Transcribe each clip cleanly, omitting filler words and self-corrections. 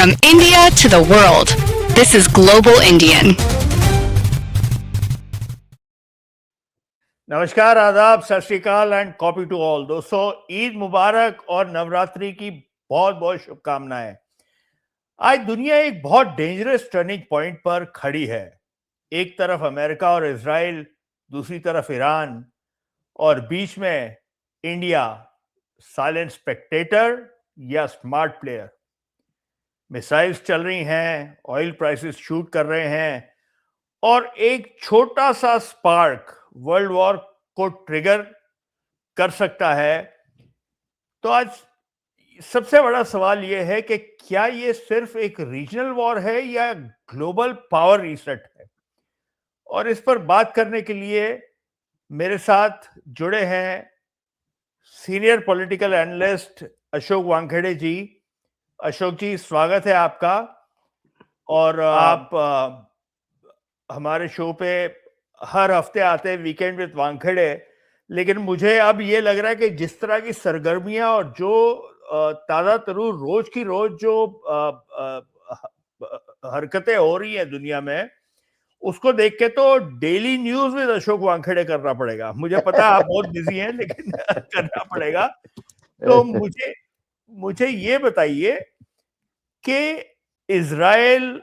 From India to the world, this is Global Indian. नमस्कार, आदाब, सत श्री अकाल एंड कॉपी टू ऑल। दोस्तों, ईद मुबारक और नवरात्रि की बहुत बहुत शुभकामनाएं। आज दुनिया एक बहुत डेंजरस टर्निंग पॉइंट पर खड़ी है। एक तरफ अमेरिका और इजराइल, दूसरी तरफ ईरान और बीच में इंडिया, साइलेंट स्पेक्टेटर या स्मार्ट प्लेयर। मिसाइल्स चल रही हैं, ऑयल प्राइसेस शूट कर रहे हैं और एक छोटा सा स्पार्क वर्ल्ड वॉर को ट्रिगर कर सकता है। तो आज सबसे बड़ा सवाल यह है कि क्या ये सिर्फ एक रीजनल वॉर है या ग्लोबल पावर रीसेट है। और इस पर बात करने के लिए मेरे साथ जुड़े हैं senior political analyst Ashok Wankhede ji. Ashok ji, स्वागत है आपका। और आप हमारे शो पे हर हफ्ते आते हैं, वीकेंड विद वानखेड़े। लेकिन मुझे अब ये लग रहा है कि जिस तरह की सरगर्मियां और जो ताज़ा तरूर रोज की रोज जो हरकतें हो रही हैं दुनिया में, उसको देख के तो daily news with Ashok Wankhede करना पड़ेगा। मुझे पता है आप बहुत बिजी हैं, लेकिन करना पड़ेगा। तो मुझे ये बताइए कि इजराइल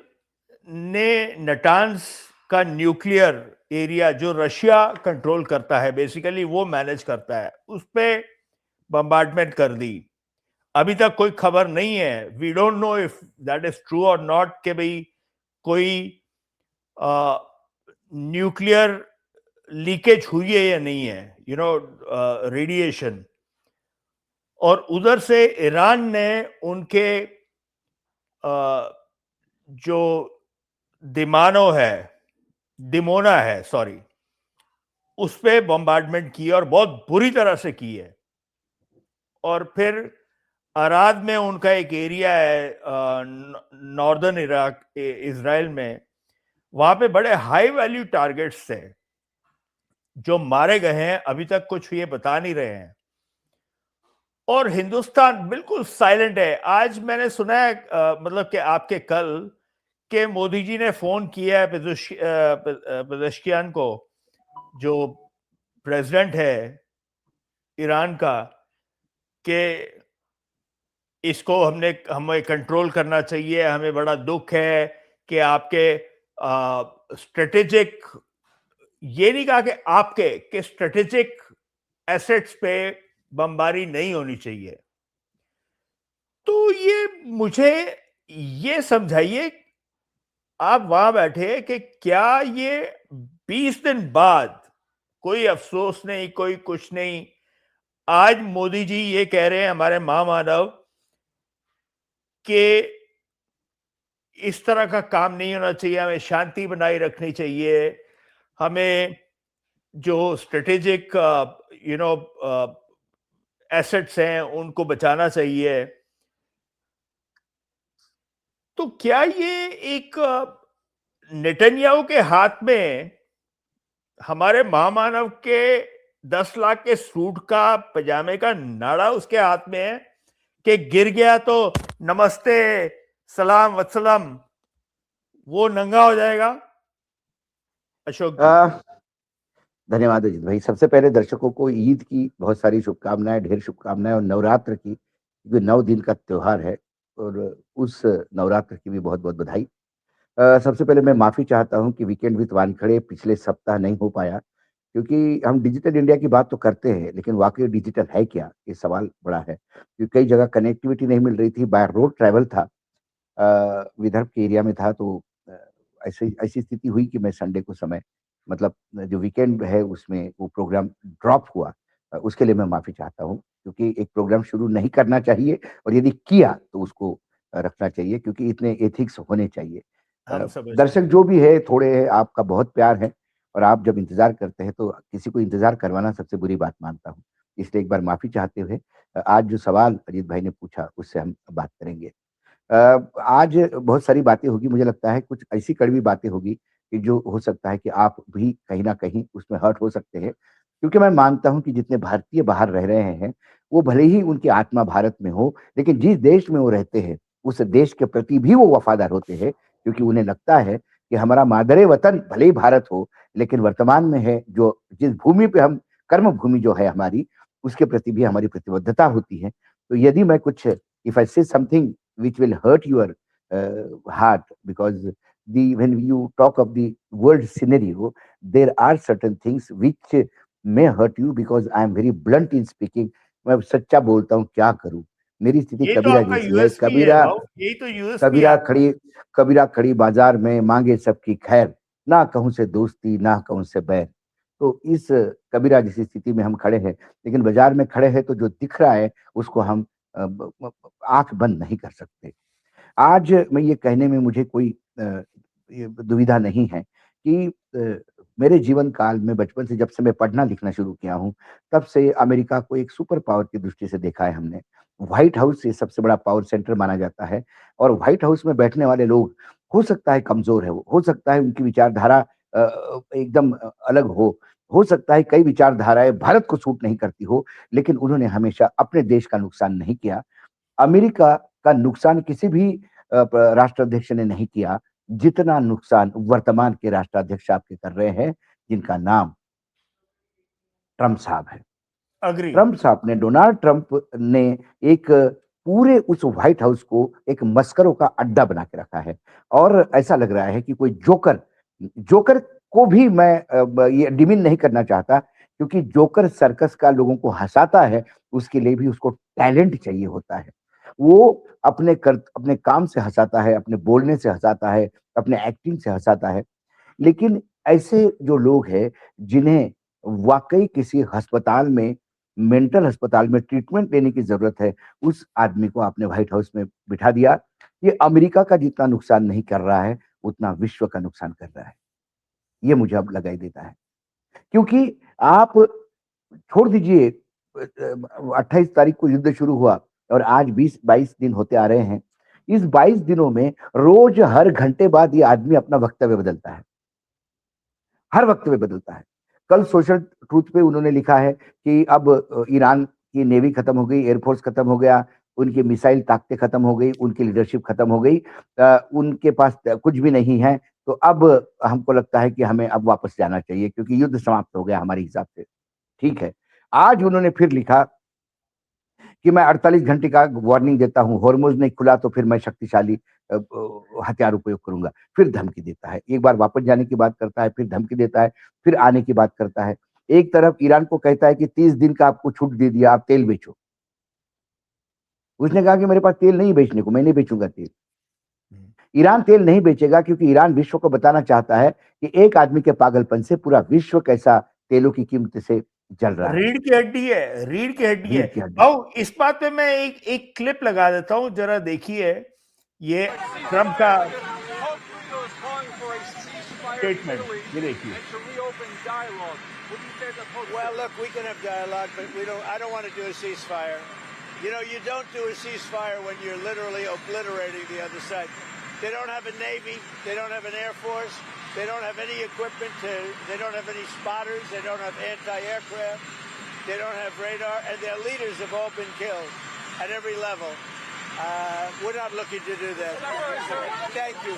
ने नटान्स का न्यूक्लियर एरिया जो रशिया कंट्रोल करता है, बेसिकली वो मैनेज करता है, उस पे बम्बार्डमेंट कर दी। अभी तक कोई खबर नहीं है, we don't know if that is true और नॉट, कि भाई कोई न्यूक्लियर लीकेज हुई है या नहीं है, रेडिएशन। और उधर से ईरान ने उनके जो दिमोना है, उस पे बम्बार्डमेंट की और बहुत बुरी तरह से की है। और फिर अराद में उनका एक एरिया है नॉर्दर्न इराक, इजराइल में, वहां पे बड़े हाई वैल्यू टारगेट्स थे जो मारे गए हैं। अभी तक कुछ ये बता नहीं रहे हैं और हिंदुस्तान बिल्कुल साइलेंट है। आज मैंने सुना है मतलब कि आपके कल के मोदी जी ने फोन किया है पेजेश्कियान को, जो प्रेसिडेंट है ईरान का, कि इसको हमें कंट्रोल करना चाहिए। हमें बड़ा दुख है कि आपके स्ट्रेटेजिक, ये नहीं कहा कि आपके स्ट्रेटेजिक एसेट्स पे बमबारी नहीं होनी चाहिए। तो ये मुझे ये समझाइए, आप वहां बैठे, कि क्या ये 20 दिन बाद कोई अफसोस नहीं, कोई कुछ नहीं, आज मोदी जी ये कह रहे हैं, हमारे महामानव, कि इस तरह का काम नहीं होना चाहिए, हमें शांति बनाए रखनी चाहिए, हमें जो स्ट्रेटेजिक एसेट्स हैं उनको बचाना चाहिए। तो क्या ये एक नेतन्याहू के हाथ में, हमारे महामानव के 10 लाख के सूट का, पजामे का नाड़ा उसके हाथ में है कि गिर गया तो नमस्ते सलाम वत्सलम वो नंगा हो जाएगा? अशोक जी। धन्यवाद अजीत भाई। सबसे पहले दर्शकों को ईद की बहुत सारी शुभकामनाएं, ढेर शुभकामनाएं, और नवरात्र की, क्योंकि 9 दिन का त्योहार है, और उस नवरात्र की भी बहुत बहुत बधाई। सबसे पहले मैं माफी चाहता हूं कि वीकेंड विद वानखड़े पिछले सप्ताह नहीं हो पाया, क्योंकि हम डिजिटल इंडिया की बात तो करते हैं, लेकिन वाकई डिजिटल है क्या, ये सवाल बड़ा है। क्योंकि कई जगह कनेक्टिविटी नहीं मिल रही थी, बाय रोड ट्रैवल था, विदर्भ के एरिया में था, तो ऐसी ऐसी स्थिति हुई कि मैं संडे को समय, मतलब जो वीकेंड है उसमें वो प्रोग्राम ड्रॉप हुआ। उसके लिए मैं माफी चाहता हूँ, क्योंकि एक प्रोग्राम शुरू नहीं करना चाहिए, और यदि किया तो उसको रखना चाहिए, क्योंकि इतने एथिक्स होने चाहिए। दर्शक जो भी है, थोड़े आपका बहुत प्यार है, और आप जब इंतजार करते हैं तो किसी को इंतजार करवाना सबसे बुरी बात मानता हूँ। इसलिए एक बार माफी चाहते हुए आज जो सवाल अजीत भाई ने पूछा उससे हम बात करेंगे। आज बहुत सारी बातें होगी, मुझे लगता है कुछ ऐसी कड़वी बातें होगी कि जो हो सकता है कि आप भी कहीं ना कहीं उसमें हर्ट हो सकते हैं, क्योंकि मैं मानता हूं कि जितने भारतीय बाहर रह रहे हैं, वो भले ही उनकी आत्मा भारत में हो, लेकिन जिस देश में वो रहते हैं उस देश के प्रति भी वो वफादार होते हैं, क्योंकि उन्हें लगता है कि हमारा मादरे वतन भले ही भारत हो, लेकिन वर्तमान में है जो जिस भूमि पे हम कर्म भूमि जो है हमारी, उसके प्रति भी हमारी प्रतिबद्धता होती है। तो यदि मैं कुछ if I say something which will hurt your heart, because when you talk of the world scenario, there are certain things which may hurt you because I am very blunt in speaking. मैं सच्चा बोलता हूँ, क्या करूँ? मेरी स्थिति ये तो कबीरा आपका जैसी है। यूएसपी है भाऊ, यही तो यूएसपी है। कबीरा खड़ी बाजार में मांगे सबकी खैर, ना कहूं से दोस्ती ना कहूं से बैर। तो इस कबीरा जैसी स्थिति में हम खड़े हैं, लेकिन बाजार में खड़े हैं तो जो दिख रहा है उसको हम आंख बंद नहीं कर सकते। आज मैं ये कहने में मुझे कोई ये दुविधा नहीं है कि मेरे जीवन काल में बचपन से जब से मैं पढ़ना लिखना शुरू किया हूँ, तब से अमेरिका को एक सुपर पावर की दृष्टि से देखा है हमने। व्हाइट हाउस ये सबसे बड़ा पावर सेंटर माना जाता है, और व्हाइट हाउस में बैठने वाले लोग हो सकता है कमजोर है, वो हो सकता है उनकी विचारधारा एकदम अलग हो सकता है कई विचारधाराएं भारत को सूट नहीं करती हो, लेकिन उन्होंने हमेशा अपने देश का नुकसान नहीं किया। अमेरिका का नुकसान किसी भी राष्ट्राध्यक्ष ने नहीं किया, जितना नुकसान वर्तमान के राष्ट्राध्यक्ष आपके कर रहे हैं, जिनका नाम ट्रंप साहब है। अग्री। ट्रंप साहब ने, डोनाल्ड ट्रंप ने एक पूरे उस व्हाइट हाउस को एक मस्करों का अड्डा बना के रखा है, और ऐसा लग रहा है कि कोई जोकर को भी मैं ये डिमीन नहीं करना चाहता, क्योंकि जोकर सर्कस का लोगों को हंसाता है, उसके लिए भी उसको टैलेंट चाहिए होता है। वो अपने काम से हंसाता है, अपने बोलने से हंसाता है, अपने एक्टिंग से हंसाता है। लेकिन ऐसे जो लोग हैं जिन्हें वाकई किसी अस्पताल में, मेंटल अस्पताल में ट्रीटमेंट लेने की जरूरत है, उस आदमी को आपने व्हाइट हाउस में बिठा दिया। ये अमेरिका का जितना नुकसान नहीं कर रहा है, उतना विश्व का नुकसान कर रहा है। ये मुझे अब लगाई देता है, क्योंकि आप छोड़ दीजिए 28 तारीख को युद्ध शुरू हुआ और आज 20-22 दिन होते आ रहे हैं। इस 22 दिनों में रोज हर घंटे बाद ये आदमी अपना वक्तव्य बदलता है, हर वक्तव्य बदलता है। कल सोशल ट्रूथ पे उन्होंने लिखा है कि अब ईरान की नेवी खत्म हो गई, एयरफोर्स खत्म हो गया, उनकी मिसाइल ताकतें खत्म हो गई, उनकी लीडरशिप खत्म हो गई, उनके पास कुछ भी नहीं है। तो अब हमको लगता है कि हमें अब वापस जाना चाहिए, क्योंकि युद्ध समाप्त हो गया हमारे हिसाब से। ठीक है, आज उन्होंने फिर लिखा कि मैं 48 घंटे का वार्निंग देता हूं, हॉर्मुज नहीं खुला तो फिर मैं शक्तिशाली हथियार उपयोग करूंगा। फिर धमकी देता है, एक बार वापस जाने की बात करता है, फिर धमकी देता है, फिर आने की बात करता है। एक तरफ ईरान को कहता है कि 30 दिन का आपको छूट दे दिया, आप तेल बेचो। उसने कहा कि मेरे पास तेल नहीं बेचने को, मैं नहीं बेचूंगा तेल। ईरान तेल नहीं बेचेगा, क्योंकि ईरान विश्व को बताना चाहता है कि एक आदमी के पागलपन से पूरा विश्व कैसा तेलों की कीमत से जल रहा है। रीढ़ की हड्डी है, रीढ़ की हड्डी है। भाऊ, इस बात पे मैं एक क्लिप लगा देता हूं, जरा देखिए। ये ट्रंप का स्टेटमेंट, ये देखिए। Well, look, we can have dialogue, but I don't want to do a ceasefire. You know, you don't do a ceasefire when you're literally obliterating the other side. They don't have a Navy. They don't have an Air Force. They don't have any equipment they don't have any spotters. They don't have anti-aircraft. They don't have radar. And their leaders have all been killed at every level. We're not looking to do that. Thank you.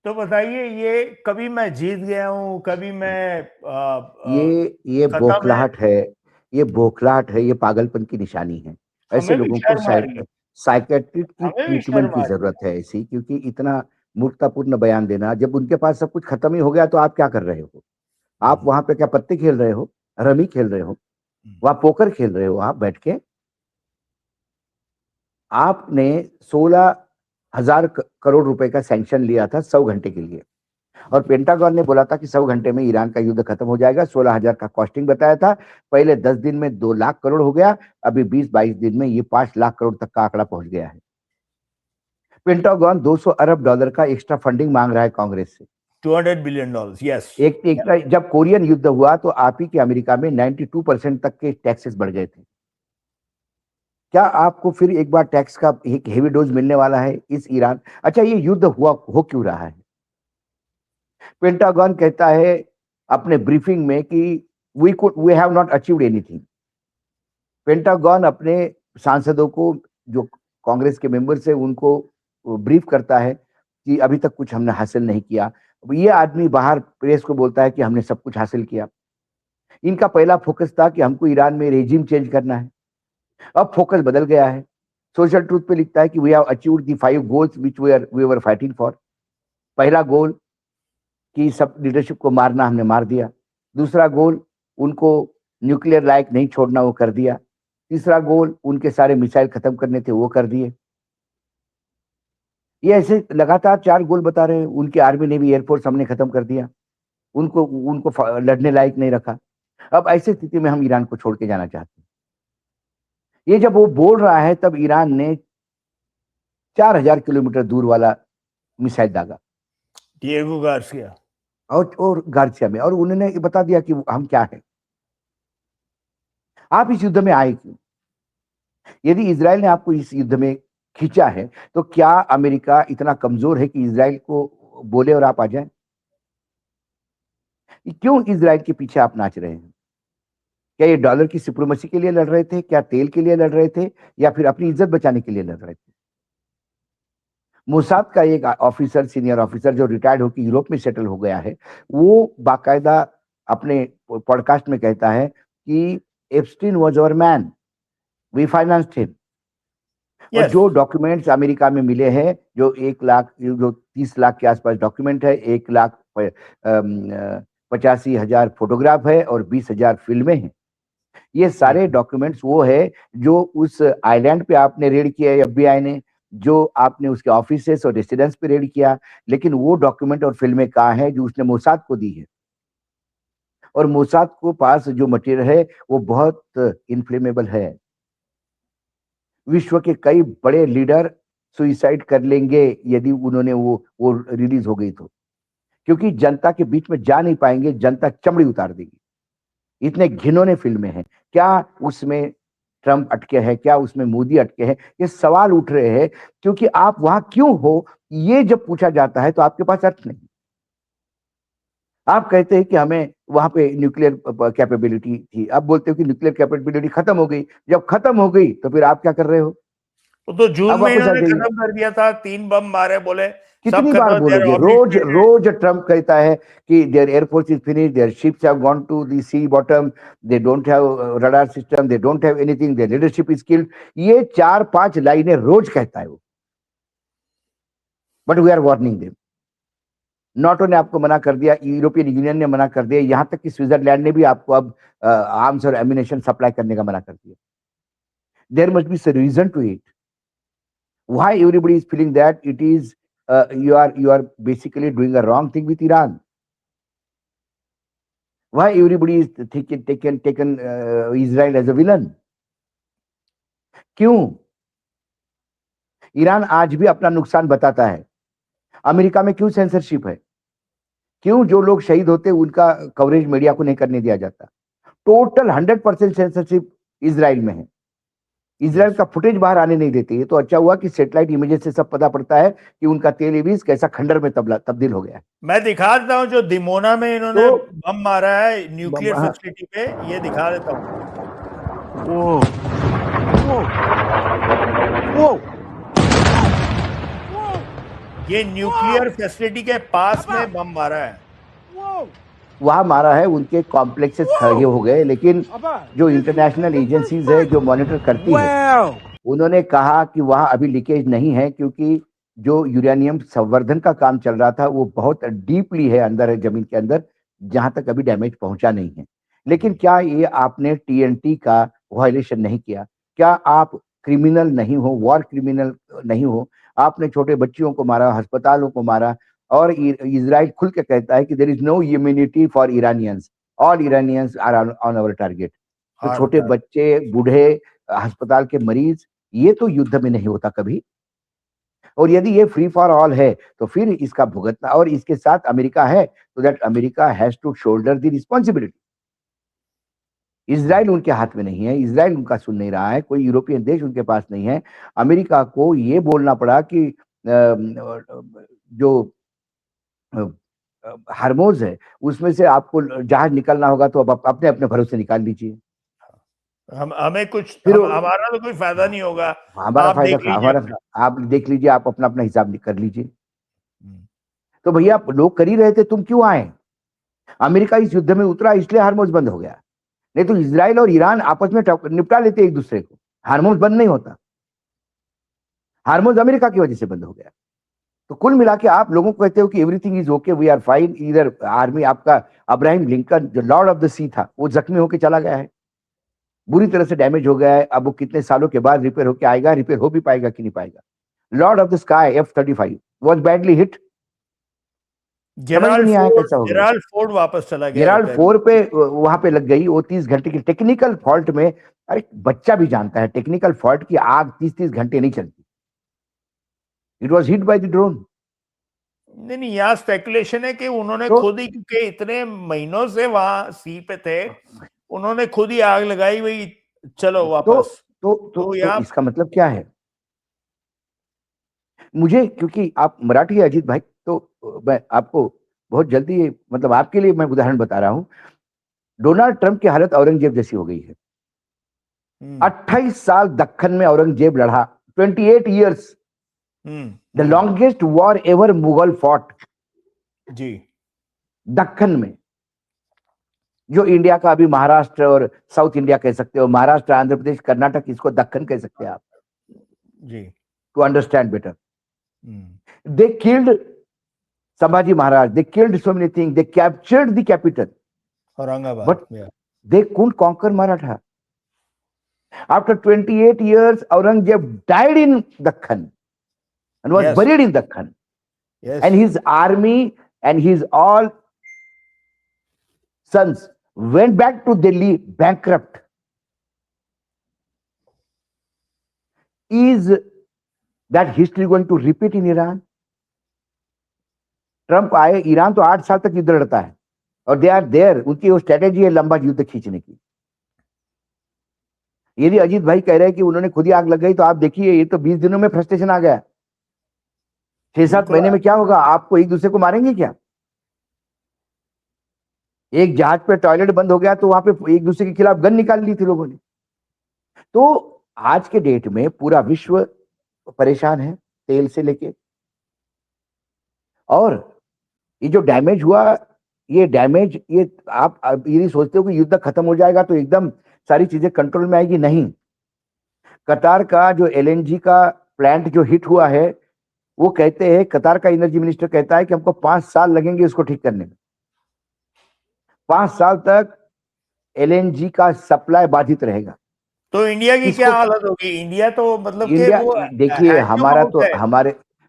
तो बताइए, ये कभी मैं जीत गया हूं, कभी मैं ये बौखलाहट है, ये पागलपन की निशानी है। ऐसे लोगों को साइकेट्रिस्ट की ट्रीटमेंट की जरूरत है ऐसी, क्योंकि इतना मूर्खतापूर्ण बयान देना, जब उनके पास सब कुछ खत्म ही हो गया तो आप क्या कर रहे हो? आप वहां पे क्या पत्ते खेल रहे हो, रमी खेल रहे हो, वहां पोकर खेल रहे हो? आप बैठ के आपने 16,000 करोड़ रुपए का सैंक्शन लिया था 100 घंटे के लिए, और पेंटागन ने बोला था कि 100 घंटे में ईरान का युद्ध खत्म हो जाएगा। 16,000 का कॉस्टिंग बताया था। पहले 10 दिन में 2 लाख करोड़ हो गया, अभी 20-22 दिन में ये 5 लाख करोड़ तक का आंकड़ा पहुंच गया है। पेंटागन 200 अरब डॉलर का एक्स्ट्रा फंडिंग मांग रहा है कांग्रेस से। $200 बिलियन, यस। जब कोरियन युद्ध हुआ तो आप ही के अमेरिका में 92% तक के टैक्सेस बढ़ गए थे। क्या आपको फिर एक बार टैक्स का एक हेवी डोज मिलने वाला है इस ईरान? अच्छा, ये युद्ध हो क्यों रहा है? पेंटागन कहता है अपने ब्रीफिंग में कि we have not achieved anything. Pentagon अपने सांसदों को, जो कांग्रेस के मेंबर्स है, उनको ब्रीफ करता है कि अभी तक कुछ हमने हासिल नहीं किया। अब ये आदमी बाहर प्रेस को बोलता है कि हमने सब कुछ हासिल किया। इनका पहला फोकस था कि हमको ईरान में रेजिम चेंज करना है। अब फोकस बदल गया है। सोशल ट्रूथ पे लिखता है कि we have achieved the 5 goals which we were fighting for. पहला गोल कि सब लीडरशिप को मारना, हमने मार दिया। दूसरा गोल, उनको न्यूक्लियर लायक नहीं छोड़ना, वो कर दिया। तीसरा गोल, उनके सारे मिसाइल खत्म करने थे, वो कर दिए। ये ऐसे लगातार 4 गोल बता रहे हैं। उनकी आर्मी नेवी एयरफोर्स हमने खत्म कर दिया, उनको उनको लड़ने लायक नहीं रखा। अब ऐसी स्थिति में हम ईरान को छोड़ के जाना चाहते हैं। ये जब वो बोल रहा है तब ईरान ने 4000 किलोमीटर दूर वाला मिसाइल दागा डिएगो गार्सिया। और गार्सिया में, और उन्होंने ये बता दिया कि हम क्या है। आप इस युद्ध में आए क्यों? यदि इजराइल ने आपको इस युद्ध में खींचा है तो क्या अमेरिका इतना कमजोर है कि इजराइल को बोले और आप आ जाएं? क्यों इजराइल के पीछे आप नाच रहे हैं? क्या ये डॉलर की सुप्रीमेसी के लिए लड़ रहे थे? क्या तेल के लिए लड़ रहे थे? या फिर अपनी इज्जत बचाने के लिए लड़ रहे थे? मोसाद का एक ऑफिसर, सीनियर ऑफिसर जो रिटायर्ड होकर यूरोप में सेटल हो गया है, वो बाकायदा अपने पॉडकास्ट में कहता है कि Epstein was our man, we financed him. और यस, जो डॉक्यूमेंट्स अमेरिका में मिले हैं, जो 1 लाख, जो 30 लाख के आसपास डॉक्यूमेंट है, 1 लाख 85,000 फोटोग्राफ है और 20,000 फिल्में हैं। ये सारे डॉक्यूमेंट्स वो है जो उस आइलैंड पे आपने रेड किया है एफबीआई ने, जो आपने उसके ऑफिसेस और रेसिडेंस पे रेड किया, लेकिन वो डॉक्यूमेंट और फिल्में कहाँ है जो उसने मोसाद को दी है। और मोसाद को पास जो मटेरियल है वो बहुत इन्फ्लेमेबल है। विश्व के कई बड़े लीडर सुइसाइड कर लेंगे यदि उन्होंने वो रिलीज हो गई तो, क्योंकि जनता के बीच में जा नहीं पाएंगे, जनता चमड़ी उतार देगी। इतने घिनौने फिल्में हैं। क्या उसमें ट्रंप अटके हैं? क्या उसमें मोदी अटके हैं? ये सवाल उठ रहे हैं क्योंकि आप वहां क्यों हो, ये जब पूछा जाता है तो आपके पास अर्थ नहीं। आप कहते हैं कि हमें वहां पे न्यूक्लियर कैपेबिलिटी थी, अब बोलते हो कि न्यूक्लियर कैपेबिलिटी खत्म हो गई। जब खत्म हो गई तो फिर आप क्या कर रहे हो? वो तो जून अब में वापस आ इन्होंने जाइए। खत्म कर दिया था, 3 बम मारे, बोले सब कितनी बार खत्म, दे आर बोलोगे? रोज ऑब्लिटरेटेड। रोज ट्रम्प कहता है कि their air force is finish, their ships have gone to the sea bottom, they don't have radar system, they don't have anything, their leadership is killed. ये 4-5 लाइनें रोज कहता है वो। But we are warning them. NATO ने आपको मना कर दिया, यूरोपियन यूनियन ने मना कर दिया, यहां तक कि स्विट्जरलैंड ने भी आपको अब आर्म्स और एम्यूनेशन सप्लाई करने का मना कर दिया। There must be some reason to it. Why everybody is feeling that it is you are basically doing a wrong thing with Iran? Why everybody is taken Israel as a villain? क्यों? Iran आज भी अपना नुकसान बताता है। America में क्यों censorship है? क्यों जो लोग शहीद होते हैं उनका कवरेज मीडिया को नहीं करने दिया जाता? टोटल 100% सेंसरशिप इजराइल में है। इजराइल का फुटेज बाहर आने नहीं देते। ये तो अच्छा हुआ कि सैटेलाइट इमेजेस से सब पता पड़ता है कि उनका तेल एवीज कैसा खंडर में तब्दील हो गया है। मैं दिखा देता हूँ जो दिमोना में इन्होंने तो बम मारा है न्यूक्लियर हाँ, फैसिलिटी पे, ये दिखा देता हूँ। Whoa. Whoa. Whoa. ये न्यूक्लियर फैसिलिटी के पास में बम मारा है। Whoa. वहां मारा है, उनके कॉम्प्लेक्सेस खड़े हो गए, लेकिन जो इंटरनेशनल एजेंसीज है जो मॉनिटर करती है, Wow. उन्होंने कहा कि वहां अभी लीकेज नहीं है, क्योंकि जो यूरेनियम संवर्धन का काम चल रहा था वो बहुत डीपली है, अंदर है, जमीन के अंदर, जहां तक अभी डैमेज पहुंचा नहीं है। लेकिन क्या ये आपने टीएनटी का वायलेशन नहीं किया? क्या आप क्रिमिनल नहीं हो, वॉर क्रिमिनल नहीं हो? आपने छोटे बच्चियों को मारा, अस्पतालों को मारा, और इजराइल खुल के कहता है कि there is no immunity for Iranians, all Iranians are on our target. तो हाँ, छोटे बच्चे, बूढ़े, अस्पताल के मरीज, ये तो युद्ध में नहीं होता कभी। और यदि ये फ्री फॉर ऑल है तो फिर इसका भुगतना, और इसके साथ अमेरिका है, तो that America has to shoulder the responsibility. Israel उनके हाथ में नहीं है, इजराइल उनका सुन नहीं रहा है, कोई यूरोपियन देश उनके पास नहीं है। अमेरिका को ये बोलना पड़ा कि जो हार्मोज है उसमें से आपको जहाज निकलना होगा तो अब अपने अपने भरोसे निकाल लीजिए। हमें कुछ फिर हमारा तो कोई फायदा नहीं होगा। हमारा आप फायदा देख लीजिए हमारा, अपना। आप देख लीजिए, आप अपना अपना हिसाब कर लीजिए। हम्म, तो भैया लोग कर ही रहे थे, तुम क्यों आए? अमेरिका इस युद्ध में उतरा इसलिए हार्मोज बंद हो गया, नहीं तो इसराइल और ईरान आपस में निपटा लेते एक दूसरे को, हार्मोज बंद नहीं होता। हार्मोज अमेरिका की वजह से बंद हो गया। तो कुल मिला के आप लोगों को कहते हो कि everything is okay, we are fine. इधर आर्मी आपका अब्राहम लिंकन जो लॉर्ड ऑफ द सी था, वो जख्मी होकर चला गया है, बुरी तरह से डैमेज हो गया है। अब वो कितने सालों के बाद रिपेयर होके आएगा, रिपेयर हो भी पाएगा कि नहीं पाएगा? Lord of the sky F-35 was badly hit, समझ में नहीं आया कैसा हो गया। जेराल्ड फोर्ड वापस चला गया जेराल्ड रिपेयर। फोर पे वहां पे लग गई वो 30 घंटे की टेक्निकल फॉल्ट में। अरे बच्चा भी जानता है टेक्निकल फॉल्ट की आग 30-30 घंटे नहीं चलती। It was hit by the drone. नहीं नहीं, यहाँ स्पेकुलेशन है कि उन्होंने तो खुद ही, क्योंकि इतने महीनों से वहां सी पे थे, उन्होंने खुद ही आग लगाई, वही चलो वापस। तो यहाँ इसका मतलब क्या है? मुझे, क्योंकि आप मराठी है अजीत भाई, तो मैं आपको बहुत जल्दी, मतलब आपके लिए मैं उदाहरण बता रहा हूं। डोनाल्ड ट्रंप की हालत औरंगजेब जैसी हो गई है। 28 साल दक्खन में औरंगजेब लड़ा, 28 years, the longest war ever Mughal fought ji, Deccan में। जो इंडिया का अभी महाराष्ट्र और साउथ इंडिया कह सकते हो, महाराष्ट्र, आंध्र प्रदेश, कर्नाटक, इसको दक्खन कह सकते हैं आप, ji. To understand better. They killed Sambhaji Maharaj, they killed so many things, they captured the capital, Aurangabad. but they couldn't conquer Maratha. After 28 years, Aurangzeb died in Dakhan and was Yes. buried in Dakhan. Yes. And his army and his all sons went back to Delhi bankrupt. Is that history going to repeat in Iran? Trump आए, Iran तो 8 साल तक युद्ध लड़ता है और they are there, उनकी वो स्ट्रेटेजी है लंबा युद्ध खींचने की। यदि अजीत भाई कह रहे हैं कि उन्होंने खुद ही आग लगाई, तो आप देखिए ये तो 20 दिनों में फ्रस्ट्रेशन आ गया। 6-7 महीने में क्या होगा? आपको एक दूसरे को मारेंगे क्या? एक जहाज पे टॉयलेट बंद हो गया तो वहां पे एक दूसरे के खिलाफ गन निकाल ली थी लोगों ने। तो आज के डेट में पूरा विश्व परेशान है, तेल से लेके। और ये जो डैमेज हुआ, ये डैमेज, ये आप यदि सोचते हो कि युद्ध खत्म हो जाएगा तो एकदम सारी चीजें कंट्रोल में आएगी, नहीं। कतार का जो LNG का प्लांट जो हिट हुआ है, वो कहते हैं, कतार का एनर्जी मिनिस्टर कहता है कि हमको 5 साल लगेंगे इसको ठीक करने में। 5 साल तक LNG का सप्लाई बाधित रहेगा। तो इंडिया की क्या हालत होगी? इंडिया तो मतलब कि इंडिया, वो देखिए है।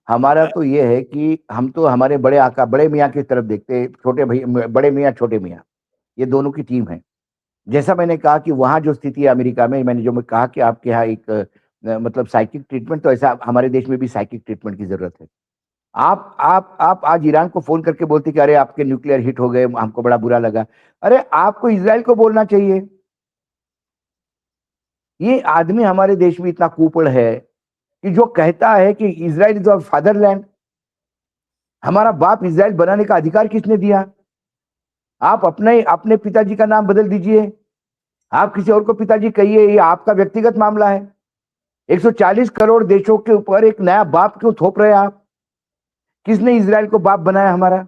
हमारा तो ये है कि हम तो हमारे बड़े आका, बड़े मियाँ की तरफ देखते हैं। छोटे भैया, बड़े मियाँ, छोटे मियाँ, ये दोनों की टीम है। जैसा मैंने कहा कि वहां जो स्थिति है अमेरिका में, मैंने जो मैं कहा कि आपके यहाँ एक मतलब साइकिक ट्रीटमेंट, तो ऐसा हमारे देश में भी साइकिक ट्रीटमेंट की जरूरत है। आप आज ईरान को फोन करके बोलते कि अरे आपके न्यूक्लियर हिट हो गए, हमको बड़ा बुरा लगा। अरे आपको इजराइल को बोलना चाहिए। ये आदमी हमारे देश में इतना कुपड़ है कि जो कहता है कि इजराइल इज आवर फादरलैंड, हमारा बाप इजराइल बनाने का अधिकार किसने दिया? आप अपने पिताजी का नाम बदल दीजिए, आप किसी और को पिताजी कहिए, ये आपका व्यक्तिगत मामला है। 140 करोड़ देशों के ऊपर एक नया बाप क्यों थोप रहे हैं आप? किसने इजराइल को बाप बनाया हमारा?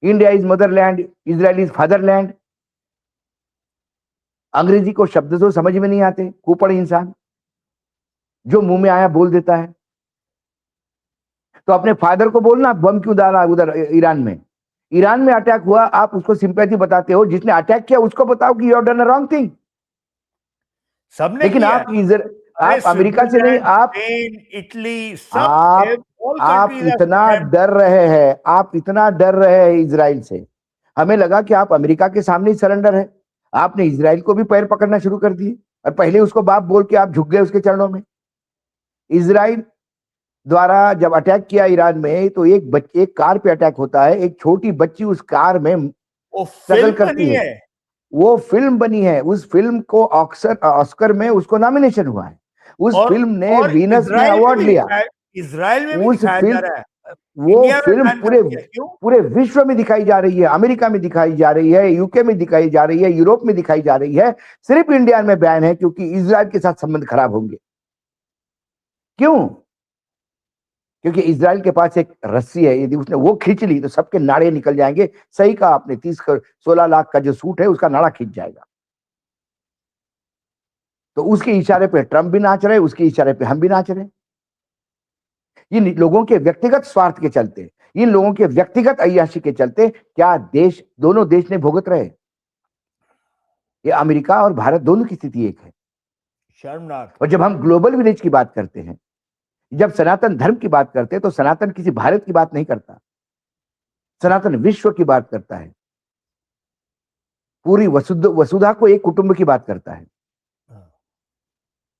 India is Motherland, Israel is fatherland. अंग्रेजी को शब्द तो समझ में नहीं आते, कुपड़ इंसान जो मुंह में आया बोल देता है। तो अपने फादर को बोलना, बम क्यों डाला उधर ईरान में? ईरान में अटैक हुआ, आप उसको सिंपैथी बताते हो। जिसने अटैक किया उसको बताओ कि you have done a wrong thing. सबने लेकिन किया। आप अमेरिका से नहीं, आप इटली, आप इतना डर रहे हैं, आप इतना डर रहे हैं इजराइल से। हमें लगा कि आप अमेरिका के सामने ही सरेंडर है। आपने इजराइल को भी पैर पकड़ना शुरू कर दिए और पहले उसको बाप बोल के आप झुक गए उसके चरणों में। इजराइल द्वारा जब अटैक किया ईरान में, तो एक कार पे अटैक होता है, एक छोटी बच्ची उस कार में स्ट्रगल करती है। वो फिल्म बनी है, उस फिल्म को ऑस्कर में उसको नॉमिनेशन हुआ है। उस फिल्म ने वीनस में अवार्ड लिया। इजराइल में भी उस दिखाया जा रहा है। वो इंडिया में फिल्म बैन कर दिया, क्यों? पूरे विश्व में दिखाई जा रही है, अमेरिका में दिखाई जा रही है, यूके में दिखाई जा रही है, यूरोप में दिखाई जा रही है। सिर्फ इंडिया में बैन है क्योंकि इजराइल के साथ संबंध खराब होंगे। क्यों? क्योंकि इजराइल के पास एक रस्सी है, यदि उसने वो खींच ली तो सबके नाड़े निकल जाएंगे। सही कहा आपने, 16 लाख का जो सूट है उसका नाड़ा खींच जाएगा। तो उसके इशारे पे ट्रंप भी नाच रहे, उसके इशारे पे हम भी नाच रहे। इन लोगों के व्यक्तिगत स्वार्थ के चलते, इन लोगों के व्यक्तिगत अय्याशी के चलते क्या देश, दोनों देश ने भुगत रहे। ये अमेरिका और भारत दोनों की स्थिति एक है। शर्मनाक। और जब हम ग्लोबल विलेज की बात करते हैं, जब सनातन धर्म की बात करते हैं, तो सनातन किसी भारत की बात नहीं करता, सनातन विश्व की बात करता है, पूरी वसुधा को एक कुटुंब की बात करता है।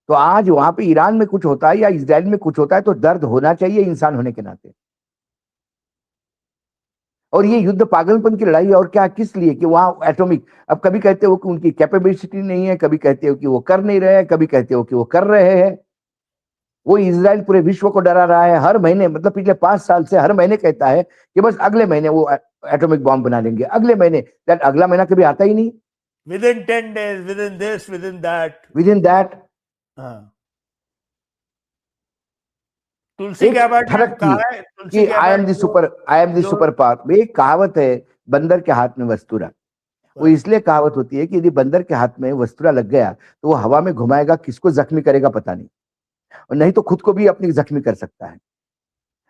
तो आज वहां पे ईरान में कुछ होता है या इजराइल में कुछ होता है तो दर्द होना चाहिए इंसान होने के नाते। और ये युद्ध पागलपन की लड़ाई है, और क्या, किस लिए? कि वहां एटॉमिक, अब कभी कहते हो कि उनकी कैपेबिलिटी नहीं है, कभी कहते हो कि वो कर नहीं रहे हैं, कभी कहते हो कि वो कर रहे हैं। वो इजराइल पूरे विश्व को डरा रहा है हर महीने, मतलब पिछले 5 साल से हर महीने कहता है कि बस अगले महीने वो एटॉमिक बॉम्ब बना लेंगे, अगले महीने। अगला महीना कभी आता ही नहीं। Within 10 days, within this, within that. With in that हाँ। तुलसी एक गैबर्ट ने ठरक कहा की है, तुलसी कि I am Gabbard the super, I am the जो सुपर पावर। एक कहावत है, बंदर के हाथ में वस्तुरा। वो इसलिए कहावत होती है कि यदि बंदर के हाथ में वस्तुरा लग गया तो वो हवा में घुमाएगा, किसको जख्मी करेगा पता नहीं, और नहीं तो खुद को भी अपनी जख्मी कर सकता है।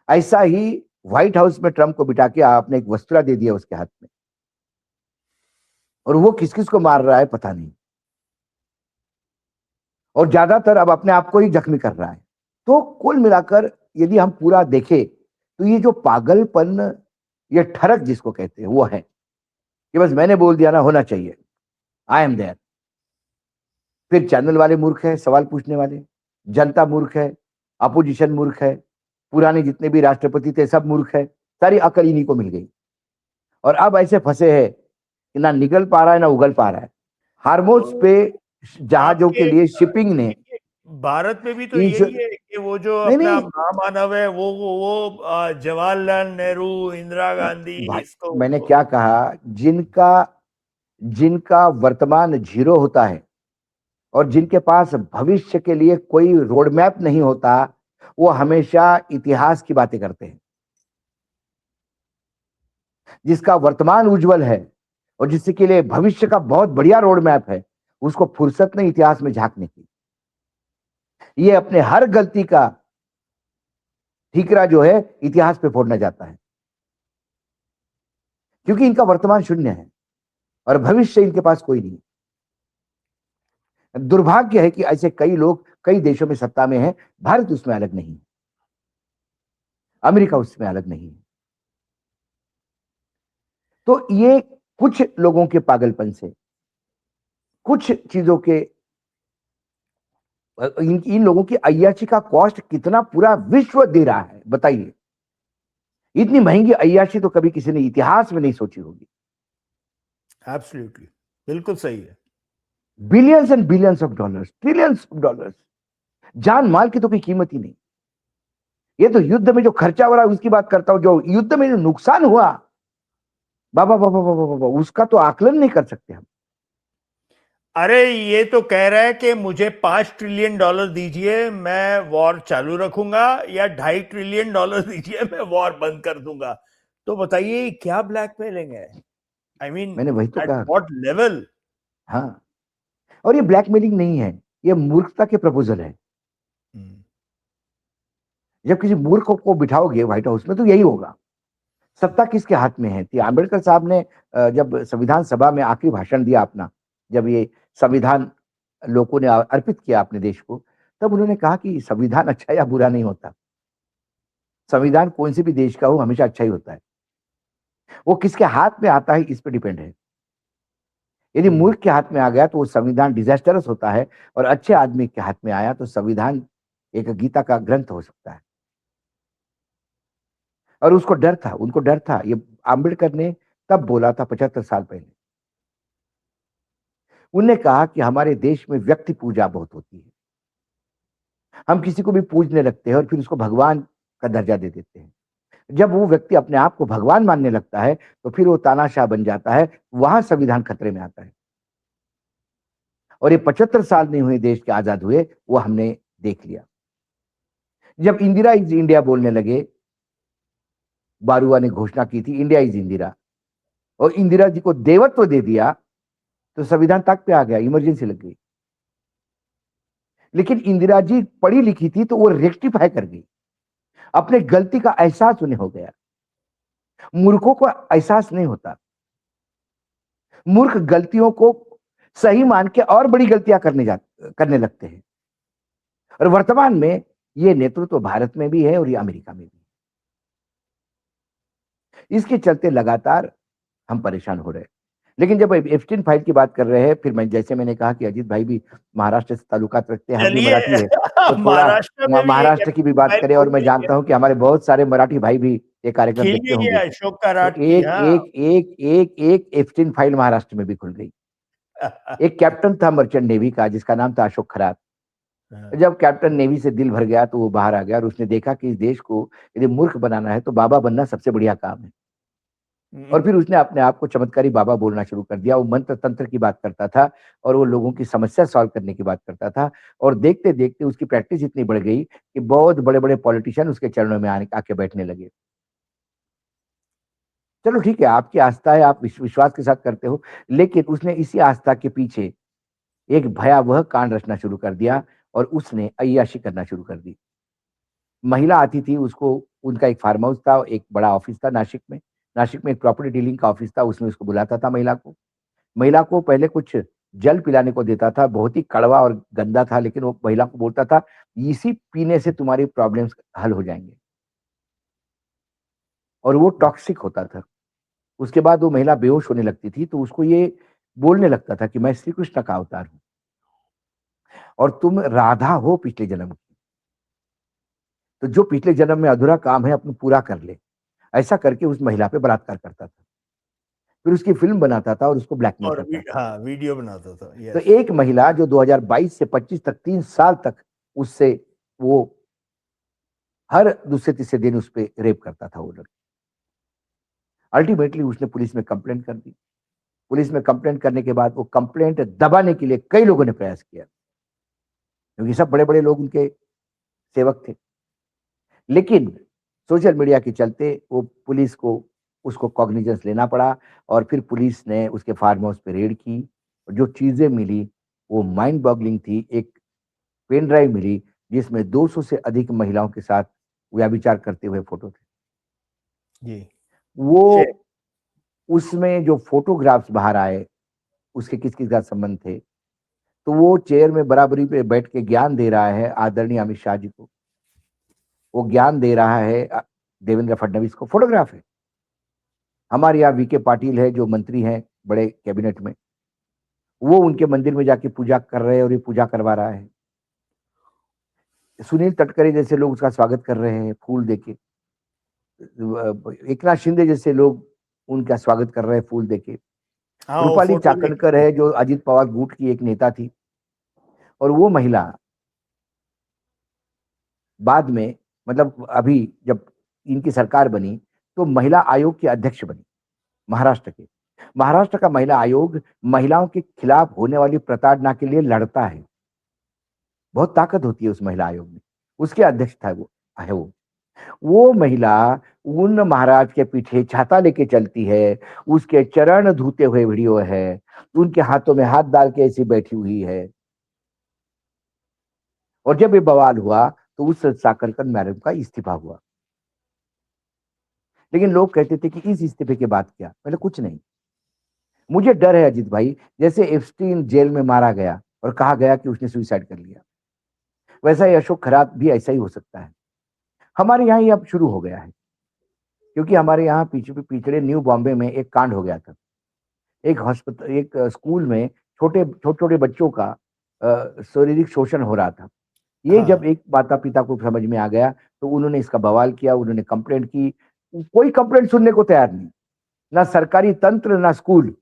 ऐसा ही व्हाइट हाउस में ट्रंप को बिठा के आपने एक वस्तुरा दे दिया उसके हाथ में, और वो किस किस को मार रहा है पता नहीं, और ज्यादातर अब अपने आप को ही जख्मी कर रहा है। तो कुल मिलाकर यदि हम पूरा देखें तो ये जो पागलपन, ये ठरक जिसको कहते हैं, वो है कि बस मैंने बोल दिया ना, होना चाहिए, आई एम देयर। फिर चैनल वाले मूर्ख है, सवाल पूछने वाले, जनता मूर्ख है, अपोजिशन मूर्ख है, पुराने जितने भी राष्ट्रपति थे सब मूर्ख है, सारी अकल इन्हीं को मिल गई। और अब ऐसे फंसे हैं कि ना निकल पा रहा है ना उगल पा रहा है। हार्मोज तो पे जहाजों के आपके लिए शिपिंग ने भारत में भी तो इंश्योर, यही है कि वो जो नहीं अपना नहीं महामानव है, वो जवाहरलाल नेहरू, इंदिरा गांधी, भाई, इसको मैंने क्या कहा, जिनका जिनका वर्तमान जीरो होता है और जिनके पास भविष्य के लिए कोई रोड मैप नहीं होता, वो हमेशा इतिहास की बातें करते हैं। जिसका वर्तमान उज्जवल है और जिसके लिए भविष्य का बहुत बढ़िया रोड मैप है, उसको फुर्सत नहीं इतिहास में झांकने की। ये अपने हर गलती का ठीकरा जो है इतिहास पे फोड़ना जाता है, क्योंकि इनका वर्तमान शून्य है और भविष्य इनके पास कोई नहीं। दुर्भाग्य है कि ऐसे कई लोग कई देशों में सत्ता में हैं। भारत उसमें अलग नहीं है, अमेरिका उसमें अलग नहीं है। तो ये कुछ लोगों के पागलपन से, कुछ चीजों के, इन लोगों की अय्याशी का कॉस्ट कितना पूरा विश्व दे रहा है, बताइए। इतनी महंगी अय्याशी तो कभी किसी ने इतिहास में नहीं सोची होगी। एब्सोल्युटली, बिल्कुल सही है। Billions and billions of dollars, trillions of dollars, जान माल की तो कोई कीमत ही नहीं। ये तो युद्ध में जो खर्चा हो रहा है उसकी बात करता हूं, जो युद्ध में जो नुकसान हुआ, बाबा बाबा बाबा बाबा, उसका तो आकलन नहीं कर सकते हम। अरे ये तो कह रहा है कि मुझे $5 ट्रिलियन दीजिए, मैं वॉर चालू रखूंगा, या $2.5 ट्रिलियन दीजिए, मैं वॉर बंद कर दूंगा। तो बताइए क्या ब्लैकमेलिंग है? आई मीन, मैंने वही तो एट कहा। What level? हाँ, और ये ब्लैकमेलिंग नहीं है, ये मूर्खता के प्रपोजल है। जब किसी मूर्ख को बिठाओगे व्हाइट हाउस में तो यही होगा। सत्ता किसके हाथ में है? आंबेडकर साहब ने जब संविधान सभा में आखिरी भाषण दिया अपना, जब ये संविधान लोगों ने अर्पित किया अपने देश को, तब उन्होंने कहा कि संविधान अच्छा या बुरा नहीं होता, संविधान कौन से भी देश का हो हमेशा अच्छा ही होता है, वो किसके हाथ में आता है इस पर डिपेंड है। यदि मूर्ख के हाथ में आ गया तो वो संविधान डिजास्टरस होता है, और अच्छे आदमी के हाथ में आया तो संविधान एक गीता का ग्रंथ हो सकता है। और उसको डर था, उनको डर था। ये आंबेडकर ने तब बोला था 75 साल पहले। उन्होंने कहा कि हमारे देश में व्यक्ति पूजा बहुत होती है, हम किसी को भी पूजने लगते हैं और फिर उसको भगवान का दर्जा दे देते हैं। जब वो व्यक्ति अपने आप को भगवान मानने लगता है तो फिर वो तानाशाह बन जाता है, वहां संविधान खतरे में आता है। और ये 75 साल नहीं हुए देश के आजाद हुए, वो हमने देख लिया। जब इंदिरा इज इंडिया बोलने लगे, बारुआ ने घोषणा की थी इंडिया इज इंदिरा, और इंदिरा जी को देवत्व दे दिया, तो संविधान ताक पे आ गया, इमरजेंसी लग गई। लेकिन इंदिरा जी पढ़ी लिखी थी तो वो रेक्टिफाई कर गई, अपने गलती का एहसास उन्हें हो गया। मूर्खों को एहसास नहीं होता, मूर्ख गलतियों को सही मान के और बड़ी गलतियां करने लगते हैं। और वर्तमान में ये नेतृत्व भारत में भी है और ये अमेरिका में भी है। इसके चलते लगातार हम परेशान हो रहे हैं। लेकिन जब एप्स्टीन फाइल की बात कर रहे हैं, फिर मैंने कहा कि अजीत भाई भी महाराष्ट्र से ताल्लुकात रखते हैं, हम भी चलिए मराठी है, तो थोड़ा महाराष्ट्र में भी महाराष्ट्र की भी बात फाइल करें। और बोल मैं रही जानता हूं कि हमारे बहुत सारे मराठी भाई भी ये कार्यक्रम खिल देखते भी होंगे। गया अशोक का तो राट की। एक हाँ एक एक एक एक एप्स्टीन फाइल महाराष्ट्र में भी खुल गई। एक कैप्टन था मर्चेंट नेवी का जिसका नाम था अशोक खरात। जब कैप्टन नेवी से दिल भर गया तो वो बाहर आ गया और उसने देखा कि इस देश को यदि मूर्ख बनाना है तो बाबा बनना सबसे बढ़िया काम है। और फिर उसने अपने आप को चमत्कारी बाबा बोलना शुरू कर दिया। वो मंत्र तंत्र की बात करता था और वो लोगों की समस्या सॉल्व करने की बात करता था। और देखते देखते उसकी प्रैक्टिस इतनी बढ़ गई कि बहुत बड़े बड़े पॉलिटिशियन उसके चरणों में आके बैठने लगे। चलो ठीक है, आपकी आस्था है, आप विश्वास के साथ करते हो, लेकिन उसने इसी आस्था के पीछे एक भयावह कांड रचना शुरू कर दिया और उसने अय्याशी करना शुरू कर दी। महिला आती थी, उसको उनका एक फार्म हाउस था, एक बड़ा ऑफिस था नासिक में एक प्रॉपर्टी डीलिंग का ऑफिस था, उसमें उसको बुलाता था महिला को पहले कुछ जल पिलाने को देता था, बहुत ही कड़वा और गंदा था, लेकिन वो महिला को बोलता था इसी पीने से तुम्हारी प्रॉब्लम्स हल हो जाएंगे। और वो टॉक्सिक होता था। उसके बाद वो महिला बेहोश होने लगती थी तो उसको ये बोलने लगता था कि मैं श्री कृष्ण का अवतार हूं और तुम राधा हो पिछले जन्म की, तो जो पिछले जन्म में अधूरा काम है अपना पूरा कर ले। ऐसा करके उस महिला पे बलात्कार करता था, फिर उसकी फिल्म बनाता था और उसको ब्लैकमेल और करता था। हाँ वीडियो बनाता था। तो यस एक महिला जो 2022 से 25 तक 3 साल तक उससे वो हर दूसरे तीसरे दिन उस पे रेप करता था वो लड़की। अल्टीमेटली उसने पुलिस में कंप्लेंट कर दी। पुलिस में कंप्लेंट करने के बाद वो कंप्लेंट दबाने के लिए कई लोगों ने प्रयास किया, क्योंकि सब बड़े बड़े लोग उनके सेवक थे। लेकिन सोशल मीडिया के चलते वो पुलिस को उसको कॉग्निजेंस लेना पड़ा और फिर पुलिस ने उसके फार्म हाउस पे रेड की। और जो चीजें मिली वो माइंड बॉगलिंग थी। एक पेन ड्राइव मिली जिसमें 200 से अधिक महिलाओं के साथ व्यभिचार करते हुए फोटो थे। जी वो शेर। उसमें जो फोटोग्राफ्स बाहर आए उसके किस किस का संबंध थे, तो वो चेयर में बराबरी पे बैठ के ज्ञान दे रहा है आदरणीय अमित शाह जी को, वो ज्ञान दे रहा है देवेंद्र फडणवीस को, फोटोग्राफ है। हमारे यहाँ वीके पाटिल है जो मंत्री हैं बड़े कैबिनेट में, वो उनके मंदिर में जाके पूजा कर रहे हैं और ये पूजा करवा रहा है। सुनील तटकरे जैसे लोग उसका स्वागत कर रहे हैं फूल देके, एकनाथ शिंदे जैसे लोग उनका स्वागत कर रहे हैं फूल देके। हाँ वो रूपाली फोटो चाकणकर है जो अजित पवार गुट की एक नेता थी, और वो महिला बाद में मतलब अभी जब इनकी सरकार बनी तो महिला आयोग की अध्यक्ष बनी महाराष्ट्र का महिला आयोग महिलाओं के खिलाफ होने वाली प्रताड़ना के लिए लड़ता है। बहुत ताकत होती है उस महिला आयोग में। उसके अध्यक्ष था वो महिला उन महाराज के पीछे छाता लेके चलती है, उसके चरण धोते हुए वीडियो है, उनके हाथों में हाथ डाल के ऐसी बैठी हुई है। और जब ये बवाल हुआ तो उस साकरकर मैडम का इस्तीफा हुआ। लेकिन लोग कहते थे कि इस इस्तीफे के बाद क्या, पहले कुछ नहीं। मुझे डर है अजीत भाई, जैसे एप्स्टीन जेल में मारा गया और कहा गया कि उसने सुसाइड कर लिया, वैसा ही अशोक खरात भी ऐसा ही हो सकता है। हमारे यहाँ ये अब शुरू हो गया है, क्योंकि हमारे यहाँ पिछड़े न्यू बॉम्बे में एक कांड हो गया था। एक स्कूल में छोटे छोटे बच्चों का शारीरिक शोषण हो रहा था। ये हाँ। जब एक माता पिता को समझ में आ गया तो उन्होंने इसका बवाल किया, उन्होंने कंप्लेंट की। कोई कंप्लेंट सुनने को तैयार नहीं, ना सरकारी तंत्र ना स्कूल।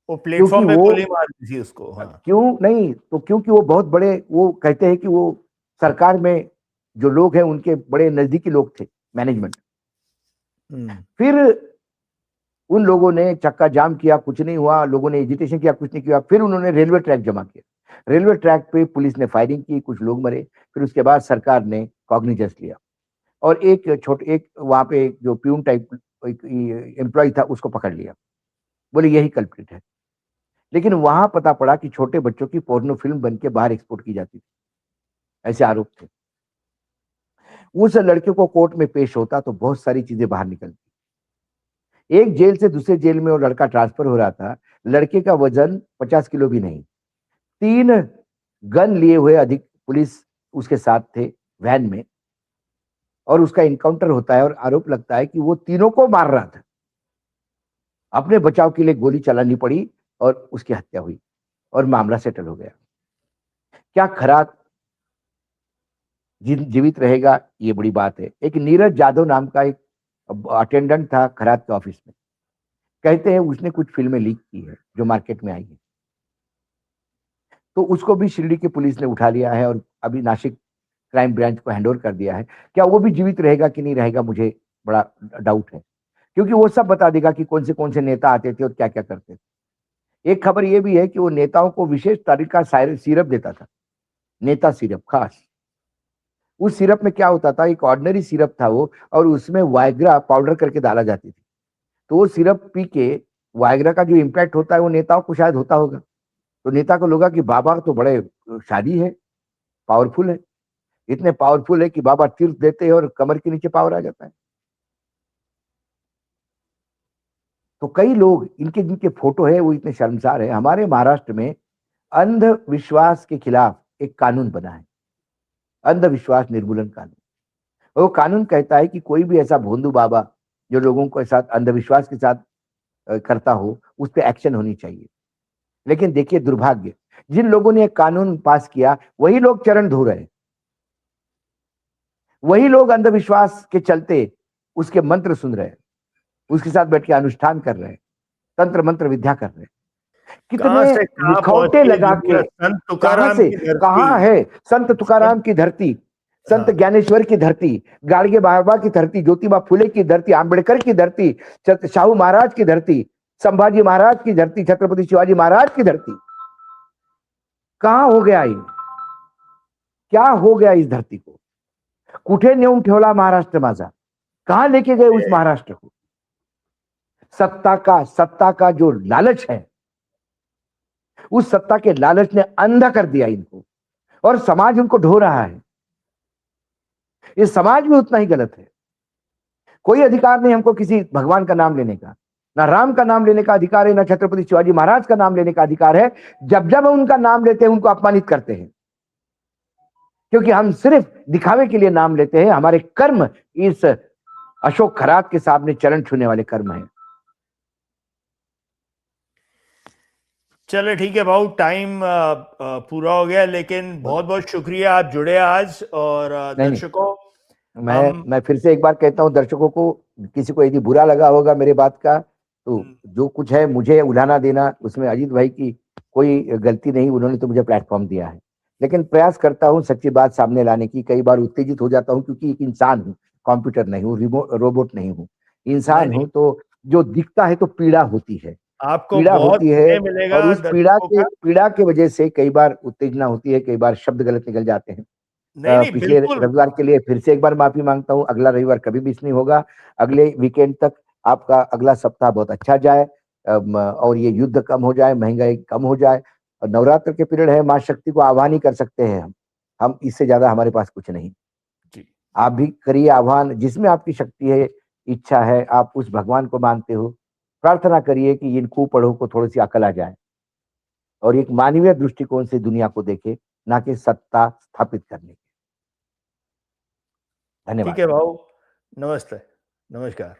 वो क्योंकि प्लेटफॉर्म पे वो गोली मार दी थी उसको। हाँ क्यों नहीं, तो क्योंकि वो बहुत बड़े, वो कहते हैं कि वो सरकार में जो लोग हैं उनके बड़े नजदीकी लोग थे। मैनेजमेंट। हम्म, फिर उन लोगों ने चक्का जाम किया, कुछ नहीं हुआ, लोगों ने एजिटेशन किया, कुछ नहीं किया। फिर उन्होंने रेलवे ट्रैक जमा किया। रेलवे ट्रैक पे पुलिस ने फायरिंग की, कुछ लोग मरे। फिर उसके बाद सरकार ने कॉग्निजेंस लिया और एक वहां पे एक जो प्यून टाइप एक एम्प्लॉय था उसको पकड़ लिया, बोले यही कल्प्रिट है। लेकिन वहां पता पड़ा कि छोटे बच्चों की पोर्नो फिल्म बन के बाहर एक्सपोर्ट की जाती थी, ऐसे आरोप थे। उस लड़के को कोर्ट में पेश होता तो बहुत सारी चीजें बाहर निकलती। एक जेल से दूसरे जेल में वो लड़का ट्रांसफर हो रहा था। लड़के का वजन 50 किलो भी नहीं। 3 गन लिए हुए अधिक पुलिस उसके साथ थे वैन में, और उसका इनकाउंटर होता है और आरोप लगता है कि वो तीनों को मार रहा था। अपने बचाव के लिए गोली चलानी पड़ी और उसकी हत्या हुई और मामला सेटल हो गया। क्या खरात जीवित रहेगा, ये बड़ी बात है। एक नीरज यादव नाम का एक अटेंडेंट था खरात के ऑफिस में। कहते हैं उसने कुछ फिल्में लीक की है जो मार्केट में आई है, तो उसको भी शिरडी की पुलिस ने उठा लिया है और अभी नासिक क्राइम ब्रांच को हैंडओवर कर दिया है। क्या वो भी जीवित रहेगा कि नहीं रहेगा, मुझे बड़ा डाउट है, क्योंकि वो सब बता देगा कि कौन से नेता आते थे और क्या क्या करते थे। एक खबर ये भी है कि वो नेताओं को विशेष तरीका सिरप देता था, नेता सिरप खास। उस सिरप में क्या होता था, एक ऑर्डिनरी सिरप था वो, और उसमें वायग्रा पाउडर करके डाला जाती थी। तो वो सिरप पी के वायग्रा का जो इम्पैक्ट होता है वो नेताओं को शायद होता होगा। तो नेता को लगा कि बाबा तो बड़े शादी है, पावरफुल है, इतने पावरफुल है कि बाबा तीर्थ देते हैं और कमर के नीचे पावर आ जाता है। तो कई लोग इनके जिनके फोटो है वो इतने शर्मसार है। हमारे महाराष्ट्र में अंधविश्वास के खिलाफ एक कानून बना है, अंधविश्वास निर्मूलन कानून। और वो कानून कहता है कि कोई भी ऐसा भोंदू बाबा जो लोगों के साथ अंधविश्वास के साथ करता हो, उस पर एक्शन होनी चाहिए। लेकिन देखिए दुर्भाग्य, जिन लोगों ने एक कानून पास किया वही लोग चरण धो रहे हैं, वही लोग अंधविश्वास के चलते उसके मंत्र सुन रहे हैं, उसके साथ बैठ के अनुष्ठान कर रहे हैं, तंत्र मंत्र विद्या कर रहे हैं। कहां कितने से कहां मुखौटे पहुंची है लगा के, दुनिया, संत कहां तुकाराम से की धरती। कहां है संत तुकाराम की धरती, संत हाँ, ज्ञानेश्वर की धरती, गाडगे बाबा की धरती, ज्योतिबा फुले की धरती, आंबेडकर की धरती, शाहू महाराज की धरती, संभाजी महाराज की धरती, छत्रपति शिवाजी महाराज की धरती। कहां हो गया ये, क्या हो गया इस धरती को? कुठे नेऊन ठेवला महाराष्ट्र माझा? कहां लेके गए उस महाराष्ट्र को? सत्ता का जो लालच है, उस सत्ता के लालच ने अंधा कर दिया इनको, और समाज उनको ढो रहा है। ये समाज भी उतना ही गलत है। कोई अधिकार नहीं हमको किसी भगवान का नाम लेने का, ना राम का नाम लेने का अधिकार है, ना छत्रपति शिवाजी महाराज का नाम लेने का अधिकार है। जब जब हम उनका नाम लेते हैं उनको अपमानित करते हैं, क्योंकि हम सिर्फ दिखावे के लिए नाम लेते हैं। हमारे कर्म इस अशोक खरात के सामने चरण छूने वाले कर्म है। चलो ठीक है भाऊ, टाइम पूरा हो गया, लेकिन बहुत बहुत शुक्रिया आप जुड़े आज। और नहीं, दर्शकों, मैं फिर से एक बार कहता हूं दर्शकों को, किसी को यदि बुरा लगा होगा मेरे बात का, तो जो कुछ है मुझे उलाना देना, उसमें अजीत भाई की कोई गलती नहीं, उन्होंने तो मुझे प्लेटफॉर्म दिया है। लेकिन प्रयास करता हूं सच्ची बात सामने लाने की। कई बार उत्तेजित हो जाता हूं क्योंकि एक इंसान हूं, कंप्यूटर नहीं हूं, रोबोट नहीं हूं, इंसान नहीं, हूं। तो जो दिखता है तो पीड़ा होती है, आपको पीड़ा बहुत होती है, समय मिलेगा और उस दर्शकों का। पीड़ा के वजह से कई बार उत्तेजना होती है, कई बार शब्द गलत निकल जाते हैं। नहीं नहीं, पिछले बिल्कुल। रविवार के लिए फिर से एक बार माफी मांगता हूं। अगला रविवार कभी मिस नहीं होगा। अगले वीकेंड तक आपका अगला सप्ताह बहुत अच्छा जाए, और ये युद्ध कम हो जाए, महंगाई कम हो जाए। और नवरात्र के पीरियड है, मां शक्ति को आह्वान ही कर सकते हैं हम इससे ज्यादा हमारे पास कुछ नहीं। जी, आप भी करिए आह्वान, जिसमें आपकी शक्ति है, इच्छा है, आप उस भगवान को मानते हो, प्रार्थना करिए कि इन कुपढ़ों को थोड़ी सी अकल आ जाए और एक मानवीय दृष्टिकोण से दुनिया को देखे, ना कि सत्ता स्थापित करने की। धन्यवाद। ठीक है भाऊ, नमस्ते, नमस्कार।